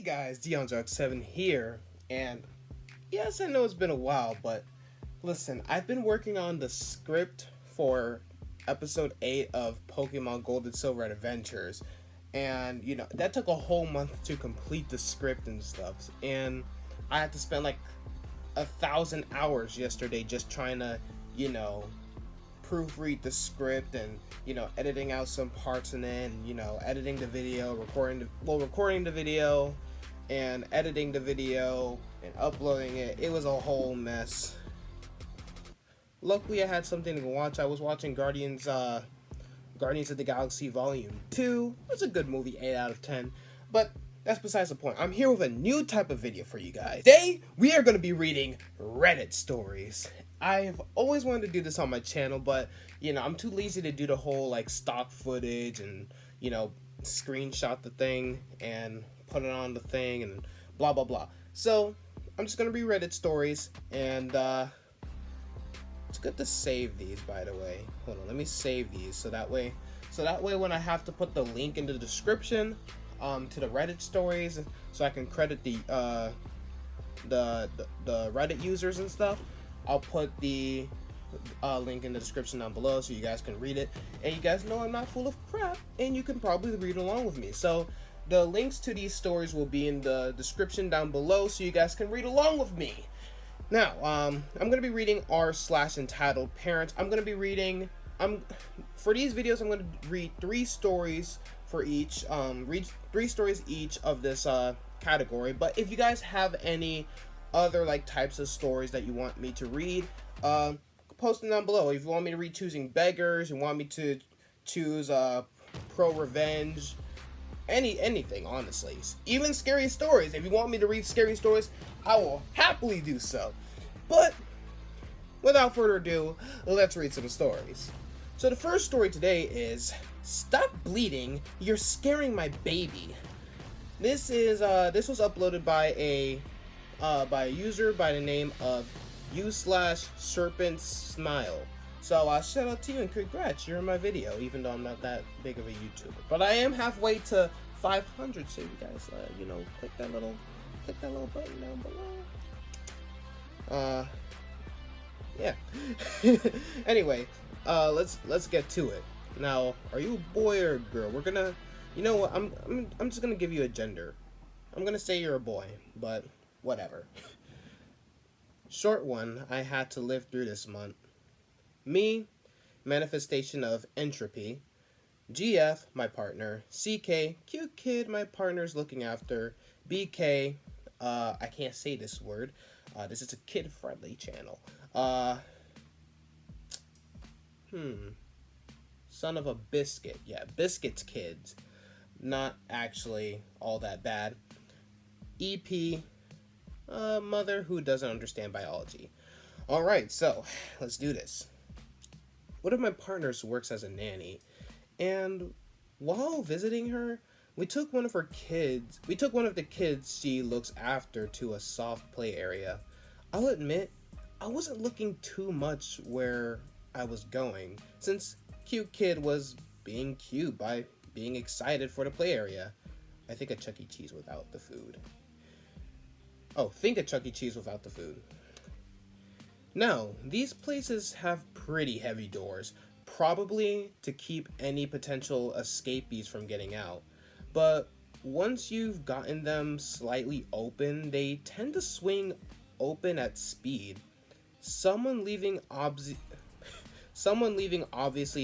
Guys, DeonJock7 here, and yes, I know it's been a while, but listen, I've been working on the script for episode 8 of Pokemon Gold and Silver Adventures, and that took a whole month to complete the script and stuff, and I had to spend like 1,000 hours yesterday just trying to, proofread the script and editing out some parts in it, and editing the video, recording the video and editing the video and uploading it. It was a whole mess. Luckily I had something to watch. I was watching Guardians of the Galaxy Volume 2. It's a good movie, 8 out of 10. But that's besides the point. I'm here with a new type of video for you guys. Today, we are going to be reading Reddit stories. I've always wanted to do this on my channel, but, I'm too lazy to do the whole, stock footage and, screenshot the thing and put it on the thing and blah, blah, blah. So, I'm just going to be Reddit stories, and, it's good to save these, by the way. Hold on, let me save these so that way when I have to put the link in the description to the Reddit stories, so I can credit the Reddit users and stuff, I'll put the link in the description down below so you guys can read it, and you guys know I'm not full of crap, and you can probably read along with me. So the links to these stories will be in the description down below so you guys can read along with me. Now, I'm going to be reading r/EntitledParents. For these videos, I'm going to read 3 stories for each, read 3 stories each of this category. But if you guys have any other types of stories that you want me to read, post them down below. If you want me to read Choosing Beggars, you want me to choose Pro Revenge, anything, honestly. Even scary stories. If you want me to read scary stories, I will happily do so. But without further ado, let's read some stories. So the first story today is "Stop Bleeding, You're Scaring My Baby." This was uploaded by a user by the name of u/serpentsmile. So shout out to you and congrats, you're in my video, even though I'm not that big of a YouTuber. But I am halfway to 500, so you guys, click that little button down below. Yeah. Anyway, let's get to it. Now, are you a boy or a girl? We're gonna, what? I'm just gonna give you a gender. I'm gonna say you're a boy, but whatever. Short one I had to live through this month. Me, manifestation of entropy. GF, my partner. CK, cute kid my partner's looking after. BK, I can't say this word. This is a kid-friendly channel. Son of a biscuit. Yeah, biscuits kids. Not actually all that bad. EP, mother who doesn't understand biology. Alright, so let's do this. One of my partners works as a nanny, and while visiting her, we took one of the kids she looks after to a soft play area. I'll admit, I wasn't looking too much where I was going, since cute kid was being cute by being excited for the play area. I think a Chuck E. Cheese without the food. Think a Chuck E. Cheese without the food. Now, these places have pretty heavy doors, probably to keep any potential escapees from getting out. But once you've gotten them slightly open, they tend to swing open at speed. Someone leaving obviously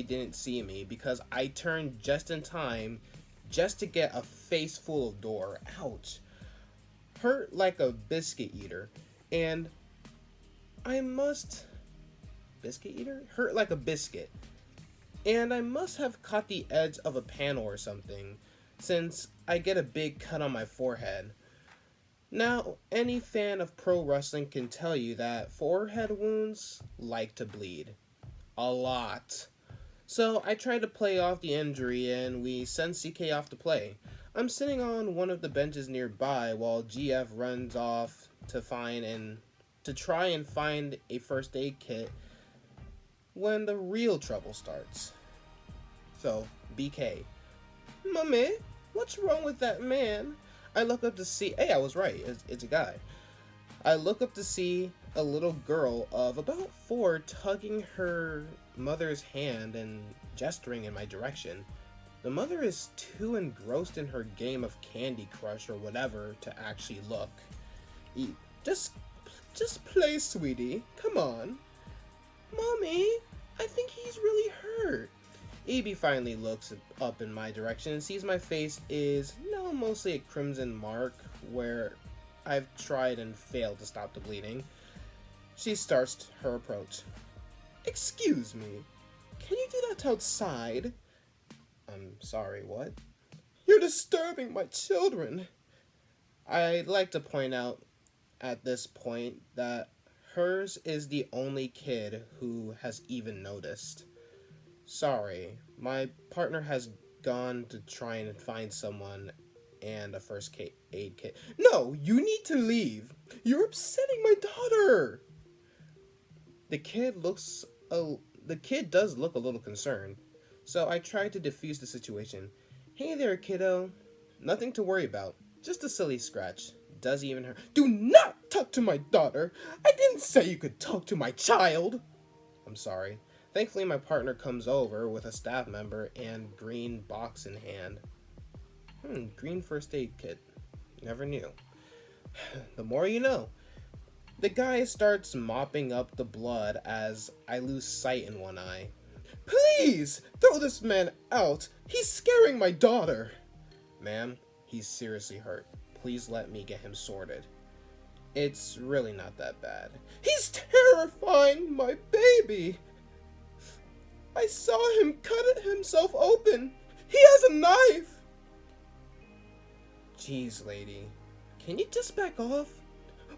didn't see me because I turned just in time just to get a face full of door. Ouch. Hurt like a biscuit eater. And hurt like a biscuit. And I must have caught the edge of a panel or something, since I get a big cut on my forehead. Now, any fan of pro wrestling can tell you that forehead wounds like to bleed. A lot. So I tried to play off the injury and we send CK off to play. I'm sitting on one of the benches nearby while GF runs off to try and find a first aid kit when the real trouble starts. So, BK, "Mommy, what's wrong with that man? I look up to see, hey, I was right, it's a guy. I look up to see a little girl of about 4 tugging her mother's hand and gesturing in my direction. The mother is too engrossed in her game of Candy Crush or whatever to actually look. Just play, sweetie. Come on. Mommy, I think he's really hurt. Evie finally looks up in my direction and sees my face is mostly a crimson mark where I've tried and failed to stop the bleeding. She starts her approach. Excuse me, can you do that outside? I'm sorry, what? You're disturbing my children. I'd like to point out at this point that hers is the only kid who has even noticed. Sorry, my partner has gone to try and find someone and a first aid kit. No, you need to leave. You're upsetting my daughter. The kid does look a little concerned, so I tried to defuse the situation. Hey there, kiddo. Nothing to worry about. Just a silly scratch. Does even hurt. Do not talk to my daughter. I didn't say you could talk to my child. I'm sorry. Thankfully, my partner comes over with a staff member and green box in hand. Green first aid kit. Never knew. The more you know. The guy starts mopping up the blood as I lose sight in one eye. Please, throw this man out. He's scaring my daughter. Ma'am, he's seriously hurt. Please let me get him sorted. It's really not that bad. He's terrifying my baby. I saw him cut himself open. He has a knife. Jeez, lady. Can you just back off?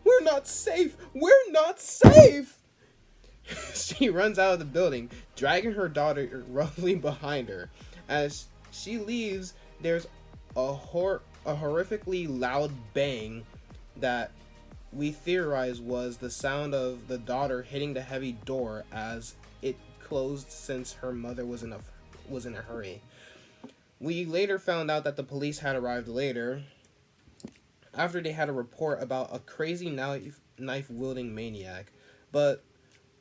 We're not safe. We're not safe. She runs out of the building, dragging her daughter roughly behind her. As she leaves, there's a horrifically loud bang that we theorize was the sound of the daughter hitting the heavy door as it closed since her mother was in a hurry. We later found out that the police had arrived later after they had a report about a crazy knife-wielding maniac, but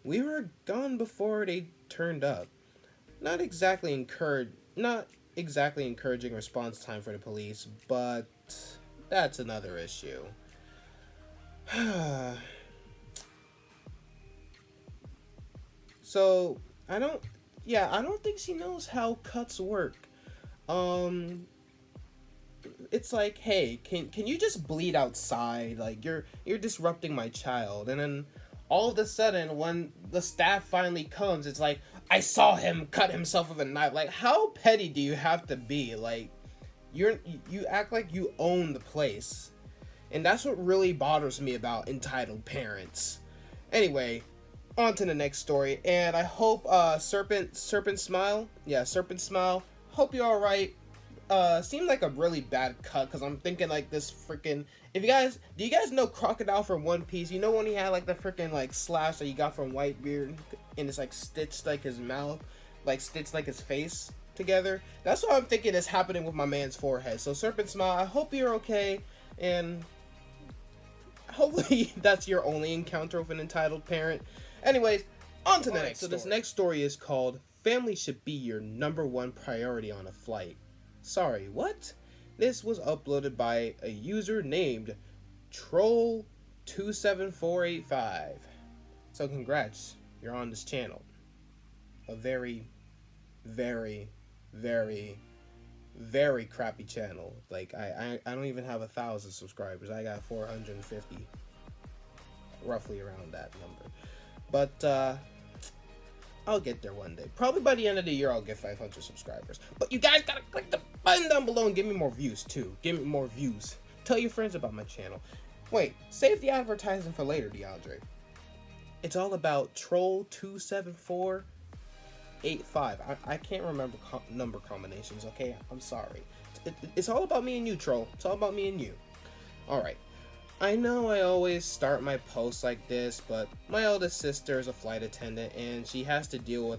we were gone before they turned up. Not exactly encouraging response time for the police, but that's another issue. So, I don't think she knows how cuts work. It's like, hey, can you just bleed outside? Like, you're disrupting my child. And then all of a sudden, when the staff finally comes, it's like, I saw him cut himself with a knife. Like, how petty do you have to be? Like, you act like you own the place. And that's what really bothers me about entitled parents. Anyway, on to the next story. And I hope Serpent Smile. Yeah, Serpent Smile. Hope you're alright. Seemed like a really bad cut, because I'm thinking like this freaking, do you guys know Crocodile from One Piece? You know when he had like the freaking like slash that you got from Whitebeard and it's like stitched like his mouth, like stitched like his face together? That's what I'm thinking is happening with my man's forehead. So Serpent Smile, I hope you're okay, and hopefully that's your only encounter with an entitled parent. Anyways, on to the next story. So this next story is called Family Should Be Your #1 Priority on a Flight. Sorry, what? This was uploaded by a user named Troll27485. So congrats, you're on this channel. A very, very, very, very crappy channel. Like, I don't even have 1,000 subscribers. I got 450. Roughly around that number. But, I'll get there one day. Probably by the end of the year, I'll get 500 subscribers. But you guys gotta click the button down below and give me more views, too. Give me more views. Tell your friends about my channel. Wait, save the advertising for later, DeAndre. It's all about Troll27485. I can't remember number combinations, okay? I'm sorry. It's all about me and you, Troll. It's all about me and you. Alright. I know I always start my posts like this, but my eldest sister is a flight attendant and she has to deal with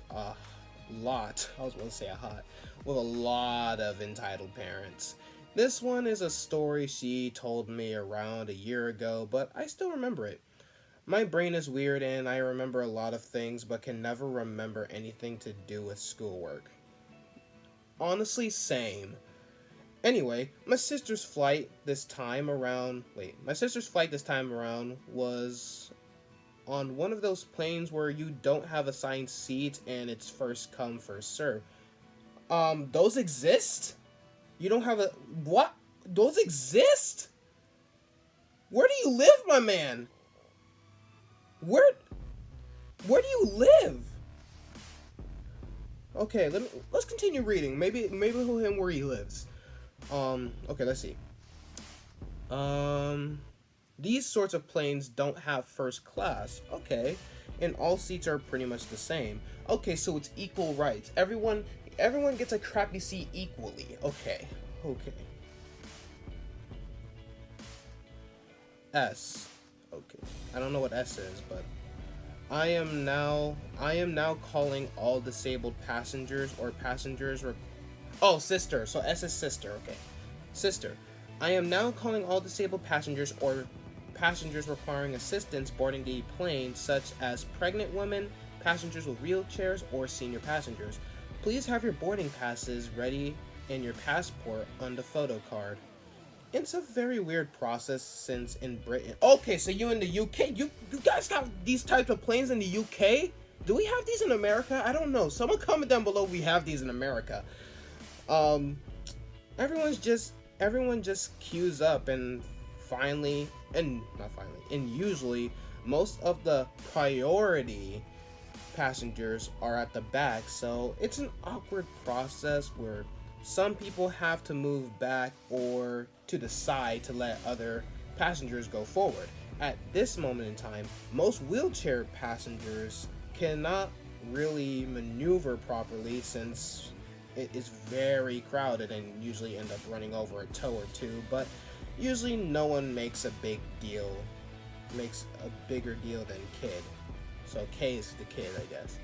with a lot of entitled parents. This one is a story she told me around a year ago, but I still remember it. My brain is weird and I remember a lot of things, but can never remember anything to do with schoolwork. Honestly, same. Anyway, my sister's flight this time around was on one of those planes where you don't have assigned seats and it's first come, first serve. Those exist? You don't have a. What? Those exist? Where do you live, my man? Where. Where do you live? Okay, let's continue reading. Maybe he'll him where he lives. Okay, let's see. These sorts of planes don't have first class. Okay. And all seats are pretty much the same. Okay, so it's equal rights. Everyone gets a crappy seat equally. Okay. S. Okay. I don't know what S is, but I am now calling all disabled passengers or oh, sister. So S is sister. Okay. Sister. I am now calling all disabled passengers or passengers requiring assistance boarding the plane, such as pregnant women, passengers with wheelchairs, or senior passengers. Please have your boarding passes ready and your passport on the photo card. It's a very weird process since in Britain. Okay, so you in the UK? You guys got these types of planes in the UK? Do we have these in America? I don't know. Someone comment down below if we have these in America. Everyone just queues up and usually most of the priority passengers are at the back, so it's an awkward process where some people have to move back or to the side to let other passengers go forward. At this moment in time, most wheelchair passengers cannot really maneuver properly since it is very crowded and usually end up running over a toe or two, but usually no one makes a bigger deal than kid. So K is the kid, I guess.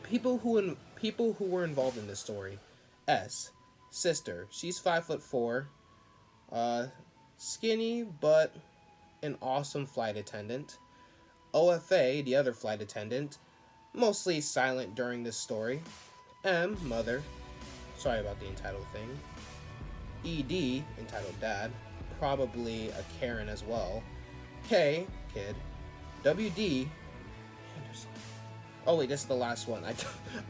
People who were involved in this story. S. Sister. She's 5'4", skinny but an awesome flight attendant. OFA, the other flight attendant, mostly silent during this story. M. Mother. Sorry about the entitled thing. ED, entitled dad, probably a Karen as well. K, kid. WD, Anderson. Oh wait, this is the last one.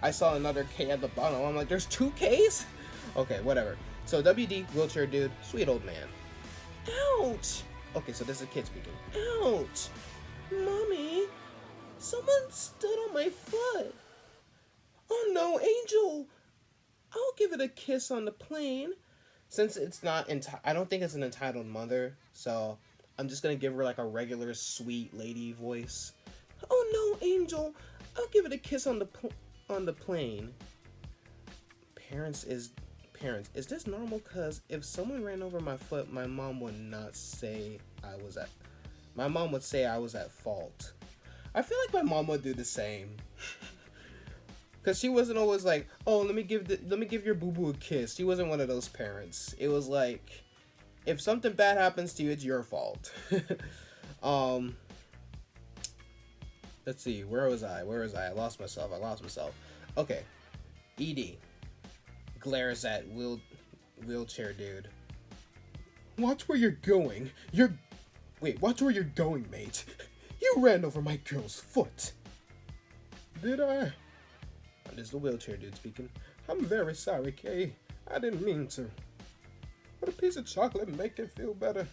I saw another K at the bottom. I'm like, there's 2 Ks? Okay, whatever. So WD, wheelchair dude, sweet old man. Ouch! Okay, so this is a kid speaking. Ouch! Mommy, someone stood on my foot. Oh no, Angel! I'll give it a kiss on the plane. Since it's not I don't think it's an entitled mother, so I'm just gonna give her like a regular sweet lady voice. Oh no, Angel! I'll give it a kiss on the plane. Parents, is this normal? Cause if someone ran over my foot, my mom would say I was at fault. I feel like my mom would do the same. Cause she wasn't always like, oh, let me give your boo boo a kiss. She wasn't one of those parents. It was like, if something bad happens to you, it's your fault. Let's see, where was I? I lost myself. Okay, ED glares at wheelchair dude. Watch where you're going. Watch where you're going, mate. You ran over my girl's foot. Did I? This is the wheelchair dude speaking. I'm very sorry, Kay. I didn't mean to. Would a piece of chocolate make it feel better?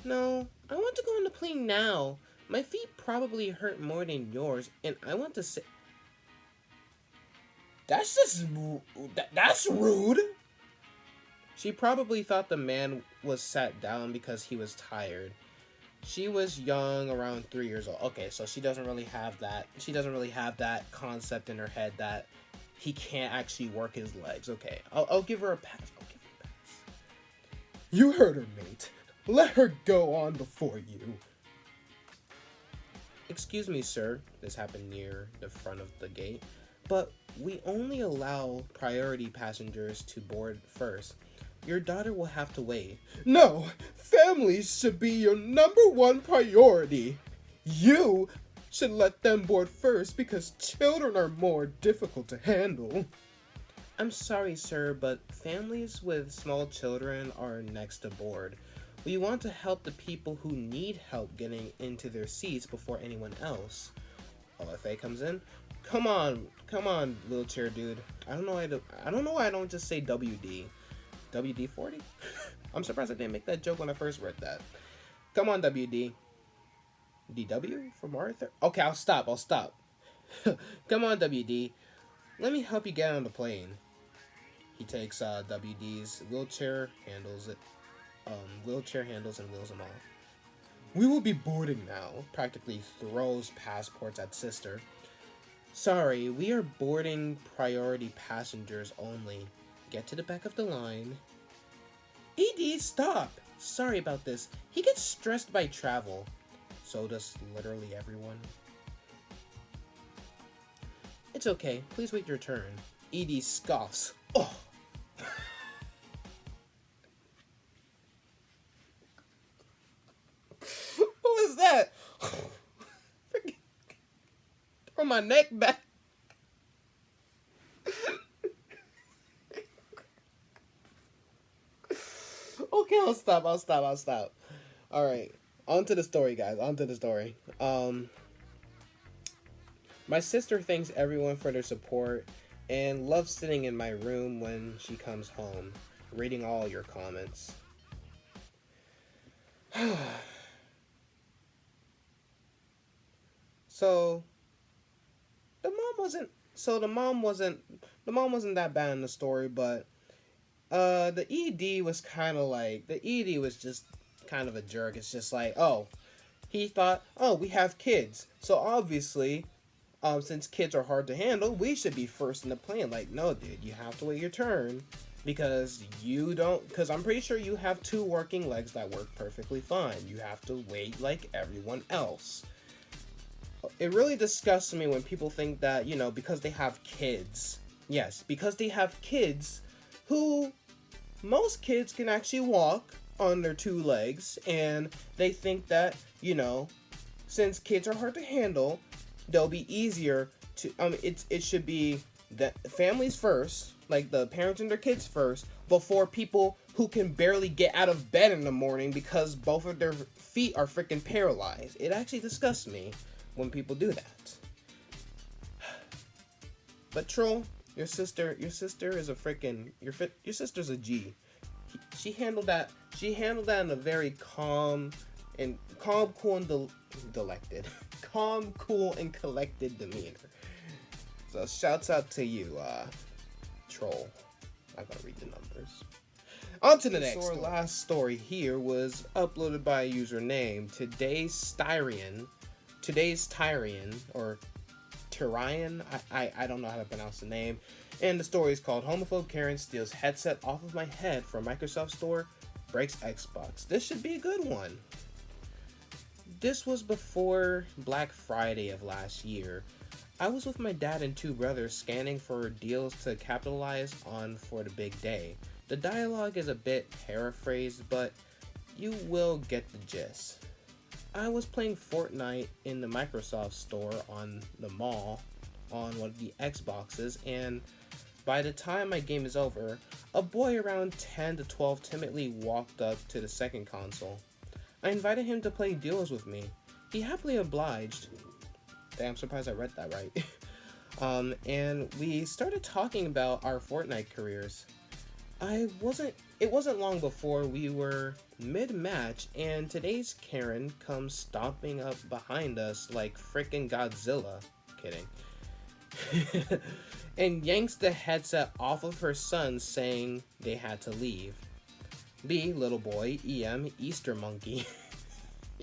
No, I want to go on the plane now. My feet probably hurt more than yours, and I want to say... That's rude. She probably thought the man was sat down because he was tired. She was young, around 3 years old. Okay, so she doesn't really have that. She doesn't really have that concept in her head that he can't actually work his legs. Okay, I'll give her a pass. You heard her, mate. Let her go on before you. Excuse me, sir. This happened near the front of the gate. But we only allow priority passengers to board first. Your daughter will have to wait. No, families should be your number one priority. You should let them board first because children are more difficult to handle. I'm sorry, sir, but families with small children are next to board. We want to help the people who need help getting into their seats before anyone else. OFA comes in. Come on, wheelchair dude. I don't know why I don't just say WD. WD-40? I'm surprised I didn't make that joke when I first read that. Come on, WD. DW for Martha? Okay, I'll stop. Come on, WD. Let me help you get on the plane. He takes WD's wheelchair handles and wheels him off. We will be boarding now. Practically throws passports at sister. Sorry, we are boarding priority passengers only. Get to the back of the line. ED, stop! Sorry about this. He gets stressed by travel. So does literally everyone. It's okay. Please wait your turn. ED scoffs. Oh! What was that? Throw my neck back. Okay, I'll stop. Alright. On to the story, guys. My sister thanks everyone for their support and loves sitting in my room when she comes home, reading all your comments. So the mom wasn't that bad in the story, but the ED was just kind of a jerk. It's just like, oh, he thought, oh, we have kids, so obviously, since kids are hard to handle, we should be first in the plane. Like, no, dude, you have to wait your turn because I'm pretty sure you have 2 working legs that work perfectly fine. You have to wait like everyone else. It really disgusts me when people think that, because they have kids. Yes, because they have kids who most kids can actually walk on their 2 legs, and they think that, since kids are hard to handle, they'll be easier to, it should be the families first, like the parents and their kids first, before people who can barely get out of bed in the morning because both of their feet are freaking paralyzed. It actually disgusts me when people do that. But Troll, your sister is a freaking, your sister's a G. She handled that in a very calm, cool, and collected demeanor. So shouts out to you, Troll. I gotta read the numbers. On to the next. So our last story here was uploaded by a user named Today's Tyrian, or Tyrian. I don't know how to pronounce the name. And the story is called Homophobe Karen Steals Headset Off of My Head from Microsoft Store, Breaks Xbox. This should be a good one. This was before Black Friday of last year. I was with my dad and 2 brothers scanning for deals to capitalize on for the big day. The dialogue is a bit paraphrased, but you will get the gist. I was playing Fortnite in the Microsoft Store on the mall on one of the Xboxes, and by the time my game is over, a boy around 10 to 12 timidly walked up to the second console. I invited him to play deals with me. He happily obliged. Damn, I'm surprised I read that right. And we started talking about our Fortnite careers. It wasn't long before we were mid-match, and today's Karen comes stomping up behind us like frickin' Godzilla. Kidding. And yanks the headset off of her son, saying they had to leave. B, little boy. EM, Easter monkey.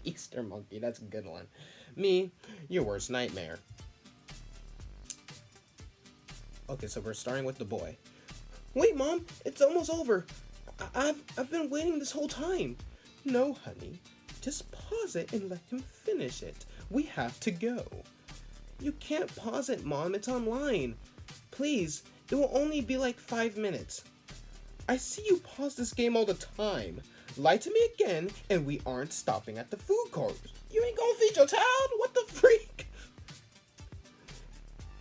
Easter monkey, that's a good one. Me, your worst nightmare. Okay, so we're starting with the boy. Wait, Mom, it's almost over. I've been waiting this whole time. No, honey, just pause it and let him finish it. We have to go. You can't pause it, Mom. It's online. Please, it will only be like 5 minutes. I see you pause this game all the time. Lie to me again, and we aren't stopping at the food court. You ain't gonna feed your child? What the freak?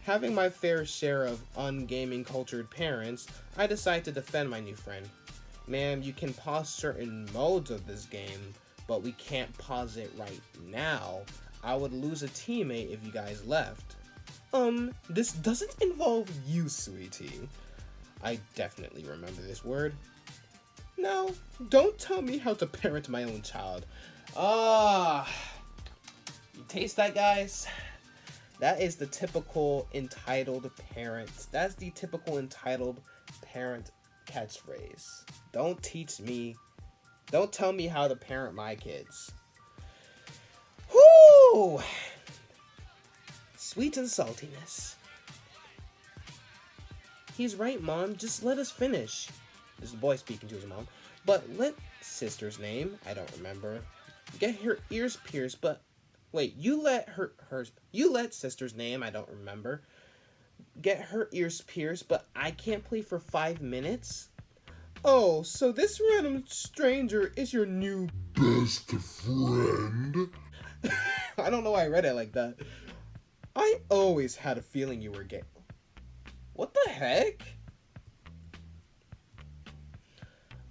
Having my fair share of ungaming cultured parents, I decide to defend my new friend. Ma'am, you can pause certain modes of this game, but we can't pause it right now. I would lose a teammate if you guys left. This doesn't involve you, sweetie. I definitely remember this word. No, don't tell me how to parent my own child. You taste that, guys? That is the typical entitled parent. That's the typical entitled parent catchphrase. Don't teach me. Don't tell me how to parent my kids. Whoo! Sweet and saltiness. He's right, Mom. Just let us finish. This is the boy speaking to his mom. But let sister's name, I don't remember, get her ears pierced, but wait, you let sister's name, I don't remember, get her ears pierced, but I can't play for 5 minutes? Oh, so this random stranger is your new best friend? I don't know why I read it like that. I always had a feeling you were gay. What the heck?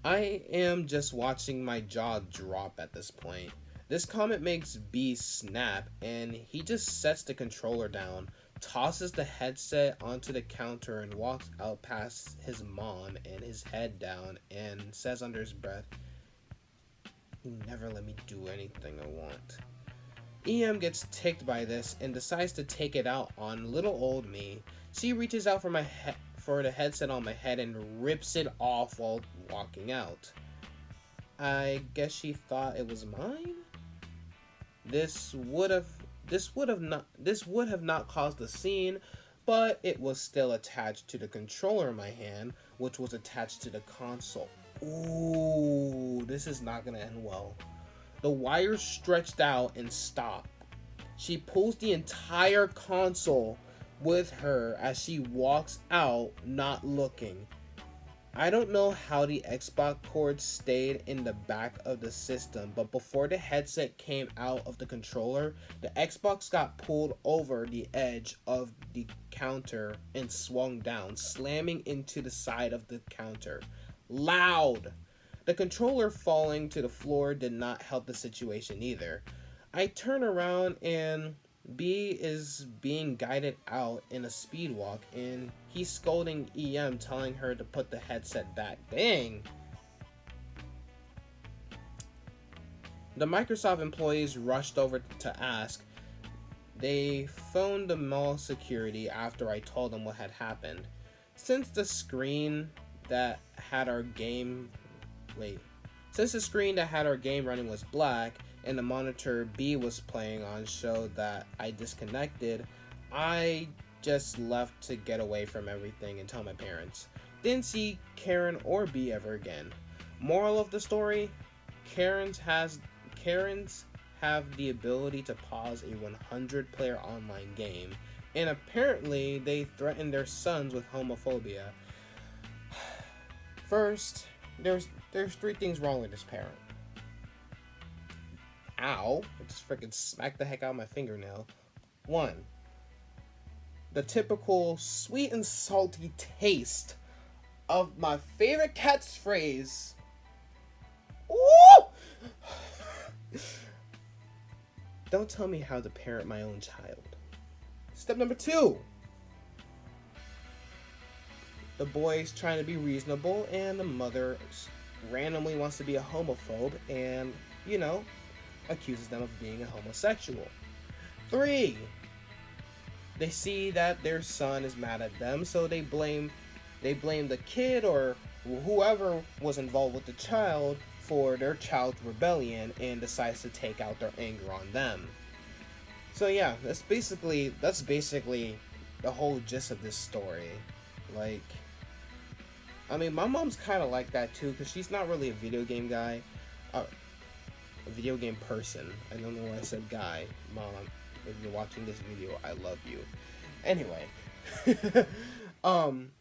I am just watching my jaw drop at this point. This comment makes B snap, and he just sets the controller down, tosses the headset onto the counter, and walks out past his mom and his head down and says under his breath, "You never let me do anything I want." EM gets ticked by this and decides to take it out on little old me. She reaches out for the headset on my head and rips it off while walking out. I guess she thought it was mine? This would have not caused a scene, but it was still attached to the controller in my hand, which was attached to the console. Ooh, this is not gonna end well. The wire stretched out and stopped. She pulls the entire console with her as she walks out, not looking. I don't know how the Xbox cord stayed in the back of the system, but before the headset came out of the controller, the Xbox got pulled over the edge of the counter and swung down, slamming into the side of the counter. Loud! The controller falling to the floor did not help the situation either. I turn around and B is being guided out in a speed walk, and he's scolding EM, telling her to put the headset back. Dang! The Microsoft employees rushed over to ask. They phoned the mall security after I told them what had happened. Since the screen that had our game running was black, and the monitor B was playing on showed that I disconnected, I just left to get away from everything and tell my parents. Didn't see Karen or B ever again. Moral of the story, Karens have the ability to pause a 100-player online game, and apparently they threaten their sons with homophobia. First, there's 3 things wrong with this parent. Ow, I just freaking smacked the heck out of my fingernail. 1. The typical sweet and salty taste of my favorite catchphrase. Woo! Don't tell me how to parent my own child. Step number 2. The boy's trying to be reasonable, and the mother randomly wants to be a homophobe and, accuses them of being a homosexual. 3. They see that their son is mad at them, so they blame the kid or whoever was involved with the child for their child's rebellion and decides to take out their anger on them. So yeah, that's basically the whole gist of this story. My mom's kind of like that too, because she's not really a video game guy. A video game person. I don't know why I said guy. Mom, If you're watching this video, I love you. Anyway, um,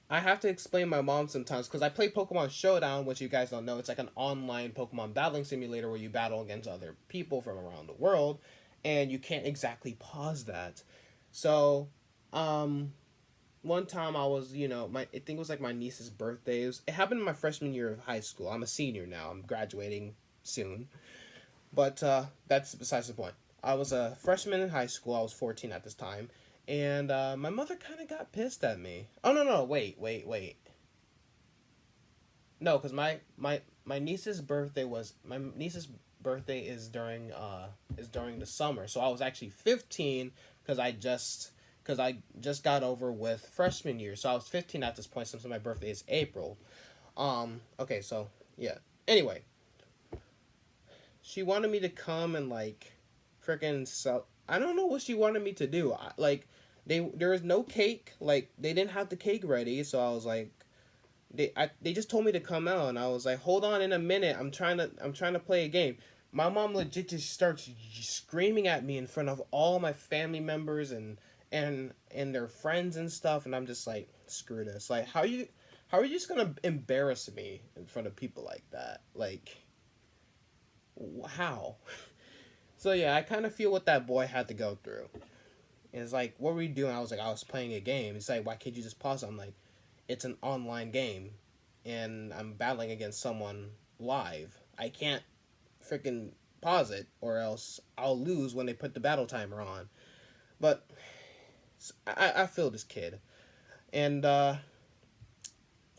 I have to explain my mom sometimes because I play Pokemon Showdown, which you guys don't know. It's like an online Pokemon battling simulator where you battle against other people from around the world, and you can't exactly pause that. So, one time I was, I think it was like my niece's birthday. It happened in my freshman year of high school. I'm a senior now. I'm graduating soon, but that's besides the point. I was a freshman in high school. I was 14 at this time, and my mother kind of got pissed at me. Oh no, wait. No, because my niece's birthday is during the summer, so I was actually 15 because I just got over with freshman year, so I was 15 at this point since my birthday is April. Okay, so yeah. Anyway, she wanted me to come and like freaking sell. I don't know what she wanted me to do. There was no cake. Like they didn't have the cake ready, so I was like, they just told me to come out, and I was like, hold on in a minute. I'm trying to play a game. My mom legit just starts screaming at me in front of all my family members and their friends and stuff, and I'm just like, screw this. Like, how are you just gonna embarrass me in front of people like that? Like, how? So yeah, I kind of feel what that boy had to go through. And it's like, what were you doing? I was like, I was playing a game. It's like, why can't you just pause it? I'm like, it's an online game, and I'm battling against someone live. I can't freaking pause it, or else I'll lose when they put the battle timer on. But I feel this kid. And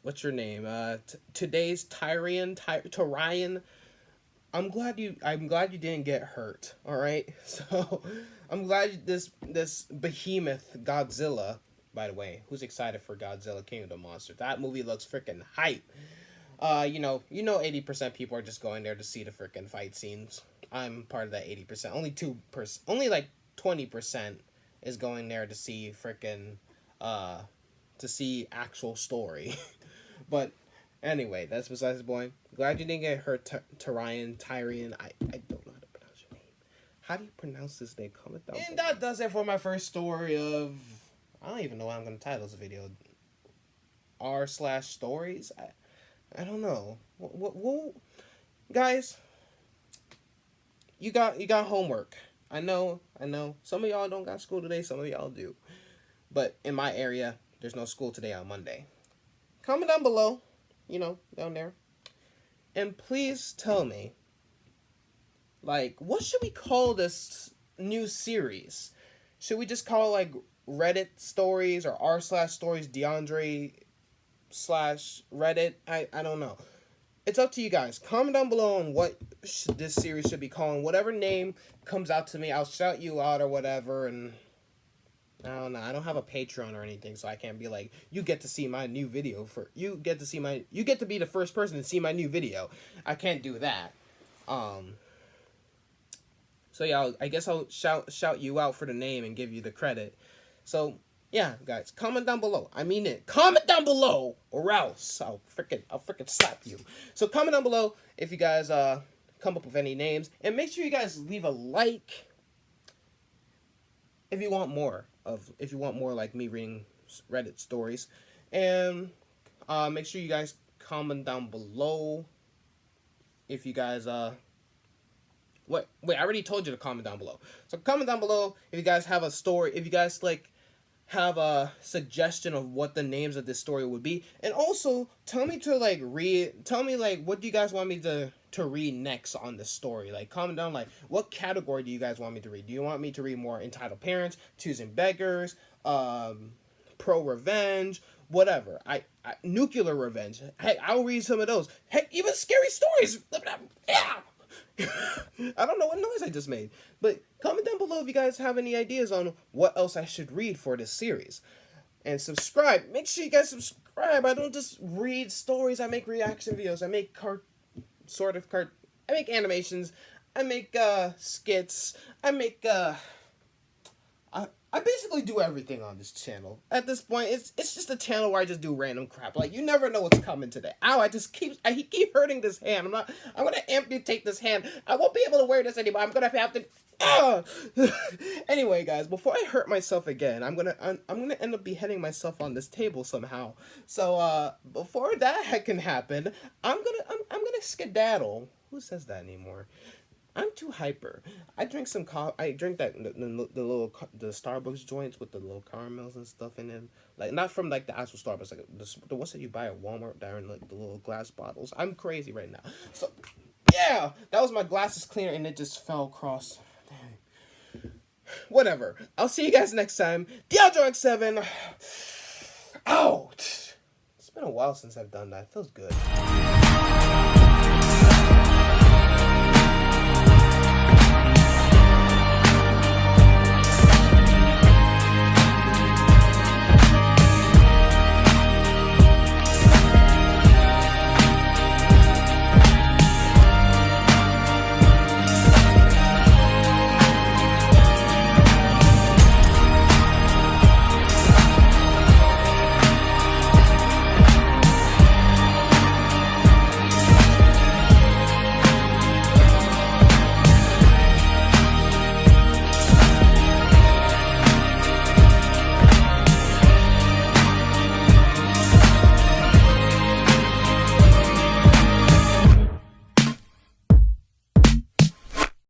what's your name? Today's Tyrion. I'm glad you didn't get hurt. All right. So I'm glad this behemoth Godzilla. By the way, who's excited for Godzilla King of the Monsters? That movie looks freaking hype. 80% people are just going there to see the freaking fight scenes. I'm part of that 80%. Only like 20% is going there to see freaking to see actual story. But anyway, that's besides the point. Glad you didn't get hurt, Tyrion. I don't know how to pronounce your name. How do you pronounce this name? Comment down below. And that does it for my first story of... I don't even know what I'm going to title this video. r/stories? I don't know. What, guys, you got homework. I know. Some of y'all don't got school today. Some of y'all do. But in my area, there's no school today on Monday. Comment down below. Down there. And please tell me, like, what should we call this new series? Should we just call it, like, Reddit stories or r/stories DeAndre /Reddit? I don't know. It's up to you guys. Comment down below on what this series should be called. Whatever name comes out to me, I'll shout you out or whatever. And I don't know. I don't have a Patreon or anything, so I can't be like, you get to see my new video you get to be the first person to see my new video. I can't do that. So yeah, I guess I'll shout you out for the name and give you the credit. So yeah, guys, comment down below. I mean it. Comment down below, or else I'll freaking slap you. So comment down below if you guys come up with any names, and make sure you guys leave a like if you want more like me reading Reddit stories, and make sure you guys comment down below if you guys wait, I already told you to comment down below. So comment down below if you guys have a story, if you guys like have a suggestion of what the names of this story would be, and also tell me what do you guys want me to read next on the story. Like, comment down, like, what category do you guys want me to read? Do you want me to read more Entitled Parents, Choosing Beggars, Pro Revenge, whatever? Nuclear Revenge. Hey, I'll read some of those. Heck, even scary stories. Yeah. I don't know what noise I just made, but comment down below if you guys have any ideas on what else I should read for this series. And subscribe. Make sure you guys subscribe. I don't just read stories. I make reaction videos. I make I make animations. I make skits. I make I basically do everything on this channel. At this point, it's just a channel where I just do random crap. Like, you never know what's coming today. Ow, I keep hurting this hand. I'm gonna amputate this hand. I won't be able to wear this anymore. I'm gonna have to. Anyway, guys, before I hurt myself again, I'm gonna end up beheading myself on this table somehow. So before that can happen, I'm gonna skedaddle. Who says that anymore? I'm too hyper. I drink some I drink that the Starbucks joints with the little caramels and stuff in them. Like, not from like the actual Starbucks, like the ones that you buy at Walmart. They're in like the little glass bottles. I'm crazy right now. So yeah, that was my glasses cleaner and it just fell across. Dang. Whatever. I'll see you guys next time. Dialjo X7. Ouch. It's been a while since I've done that. It feels good.